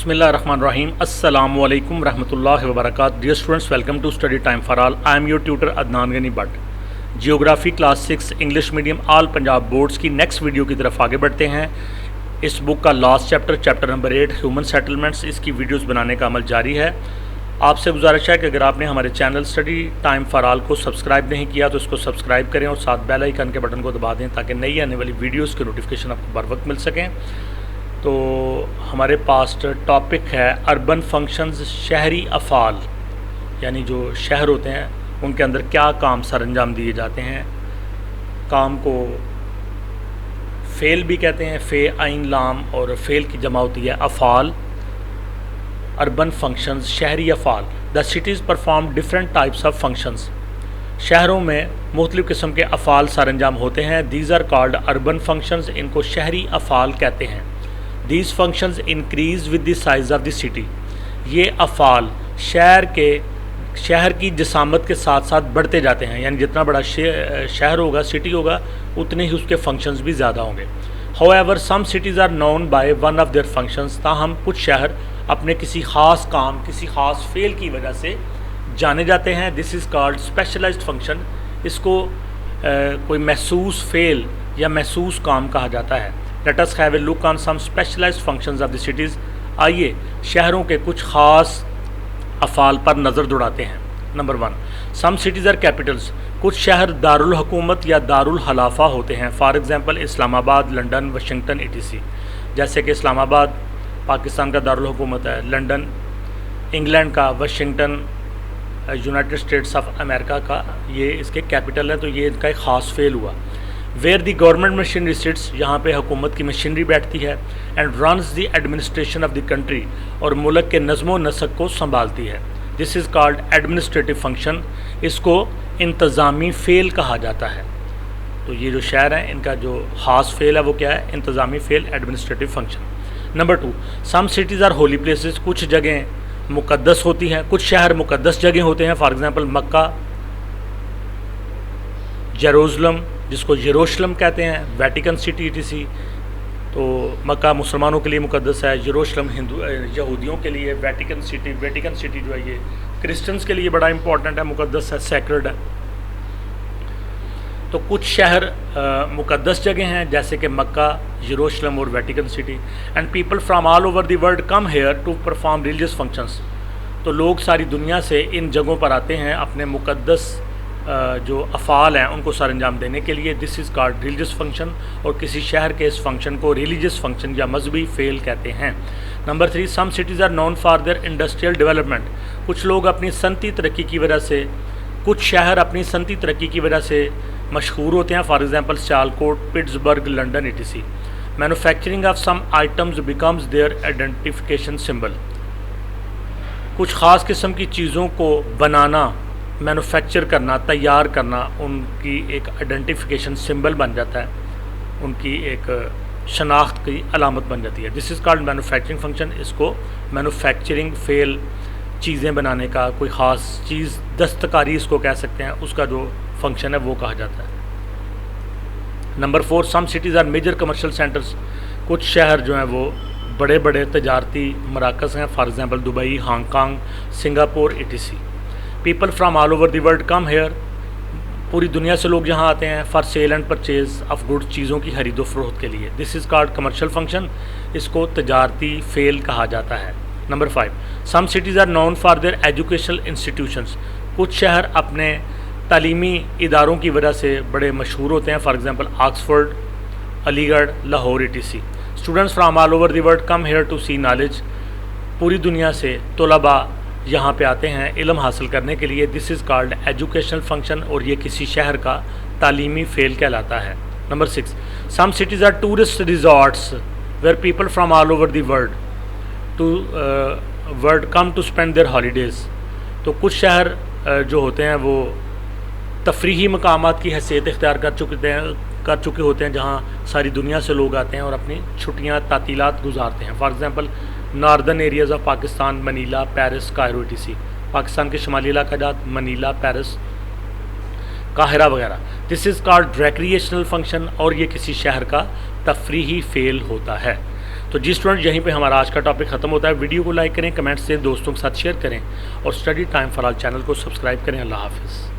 Bismillahirrahmanirrahim. Assalamu alaikum rahmatullahi wa barakatuh. Dear students, welcome to Study Time for All. I am your tutor Adnan Ghani Bhatt. Geography class 6 English medium all Punjab boards की next video की तरफ आगे बढ़ते हैं। इस book का last chapter number 8 human settlements, इसकी videos बनाने का अमल जारी है। आपसे गुजारिश है कि अगर आपने हमारे channel study time for all को सब्सक्राइब नहीं किया तो इसको सब्सक्राइब करें और साथ बेल आइकन के बटन को दबा दें ताकि नई आने वाली वीडियोस के नोटिफिकेशन आपको बर वक्त मिल सकें। तो हमारे पास टॉपिक है अर्बन फंक्शंस, शहरी अफ़ाल, यानी जो शहर होते हैं उनके अंदर क्या काम सर अंजाम दिए जाते हैं। काम को फ़ेल भी कहते हैं, फ़े आइन लाम, और फ़ेल की जमा होती है अफ़ाल। अर्बन फंक्शंस, शहरी अफ़ाल। The cities perform different types of functions. शहरों में मुख्तलिफ़ किस्म के अफ़ाल सर अंजाम होते हैं। These are called urban functions, इनको शहरी अफ़ाल कहते हैं। These functions increase with the size of the city. ये अफ़ाल शहर की जसामत के साथ साथ बढ़ते जाते हैं, यानी जितना बड़ा शहर होगा, सिटी होगा, उतने ही उसके फंक्शंस भी ज़्यादा होंगे। However some cities are known by one of their functions. ताहम कुछ शहर अपने किसी ख़ास काम, किसी ख़ास फ़ेल की वजह से जाने जाते हैं। This is called specialised function. इसको कोई महसूस फ़ेल या महसूस काम कहा जाता है। Let us have a look on some specialised functions of the cities. आइए शहरों के कुछ ख़ास अफ़ाल पर नज़र दौड़ाते हैं। Number 1, some cities are capitals. कुछ शहर दारुल हुकूमत या दारुल खलाफा होते हैं। For example Islamabad, London, Washington etc। जैसे कि इस्लामाबाद पाकिस्तान का दारुल हुकूमत है, लंदन इंग्लैंड का, Washington United States of America का, ये इसके कैपिटल है। तो ये इनका एक ख़ास फ़ेल हुआ। Where the government machinery sits, यहाँ पे हुकूमत की मशीनरी बैठती है। And runs the administration of the country, और मुल्क के नज़्म नसक को संभालती है। This is called administrative function. इसको इंतज़ामी फ़ेल कहा जाता है। तो ये जो शहर हैं इनका जो ख़ास फ़ेल है वो क्या है? इंतज़ामी फ़ेल, administrative function. Number 2, some cities are holy places. कुछ जगहें मुक़द्दस होती हैं, कुछ शहर मुक़द्दस जगह होते हैं। फॉर एग्ज़ाम्पल मक्का, जेरूसलम जिसको यरूशलेम कहते हैं, वेटिकन सिटी etc। तो मक्का मुसलमानों के लिए मुक़द्दस है, यरूशलेम यहूदियों के लिए, वेटिकन सिटी जो है ये क्रिश्चियंस के लिए बड़ा इंपॉर्टेंट है, मुक़द्दस है, सैक्रेड है। तो कुछ शहर मुक़द्दस जगह हैं जैसे कि मक्का, यरूशलेम और Vatican City. And people from all over the world come here to perform religious functions. तो लोग सारी दुनिया से इन जगहों पर आते हैं अपने मुक़द्दस जो अफ़ाल हैं उनको सर अंजाम देने के लिए। This is called religious function, और किसी शहर के इस फंक्शन को रिलीजियस फंक्शन या मजहबी फ़ेल कहते हैं। Number 3, some cities are known for their industrial development. कुछ लोग अपनी सनती तरक्की की वजह से, कुछ शहर अपनी सनती तरक्की की वजह से मशहूर होते हैं। For example Sialkot, Pittsburgh, London etc। Manufacturing of some items becomes their identification symbol. कुछ ख़ास किस्म की चीज़ों को बनाना, मैनुफैक्चर करना, तैयार करना उनकी एक आइडेंटिफिकेशन सिंबल बन जाता है, उनकी एक शनाख्त की अलामत बन जाती है। This is called manufacturing function. इसको मैनुफैक्चरिंग फ़ेल, चीज़ें बनाने का, कोई ख़ास चीज़, दस्तकारी इसको कह सकते हैं, उसका जो फंक्शन है वो कहा जाता है। Number 4, some cities are major commercial centres. कुछ शहर जो हैं वो बड़े बड़े तजारती मराकज़ हैं। For example Dubai, Hong Kong, Singapore etc। People from all over the world come here. पूरी दुनिया से लोग यहाँ आते हैं for sale and purchase of good, चीज़ों की खरीदो फरोख्त के लिए। This is called commercial function. इसको तजारती फ़ेल कहा जाता है। Number 5, some cities are known for their educational institutions. कुछ शहर अपने तालीमी इदारों की वजह से बड़े मशहूर होते हैं। For example Oxford, Aligarh, Lahore etc। Students from all over the world come here to see knowledge. पूरी दुनिया से तलबा यहाँ पे आते हैं इल्म हासिल करने के लिए। This is called educational function, और ये किसी शहर का तालीमी फ़ेल कहलाता है। Number 6, some cities are tourist resorts where people from all over the world come to spend their holidays. तो कुछ शहर जो होते हैं वो तफरीही मकामात की हैसियत इख्तियार कर चुके होते हैं जहाँ सारी दुनिया से लोग आते हैं और अपनी छुट्टियाँ, तातीलात गुजारते हैं। For example northern areas of Pakistan, Manila, Paris, Cairo etc। Pakistan के शुमाली इलाका जात, मनीला, पेरिस, काहिरा वगैरह। This is called recreational function, और ये किसी शहर का तफरीही फ़ेल होता है। तो تو جی اسٹوڈنٹ یہیں پہ ہمارا آج کا ٹاپک ختم ہوتا ہے. ویڈیو کو لائک کریں, کمنٹس دیں, دوستوں کے ساتھ شیئر کریں اور study time for all channel کو سبسکرائب کریں. اللہ حافظ.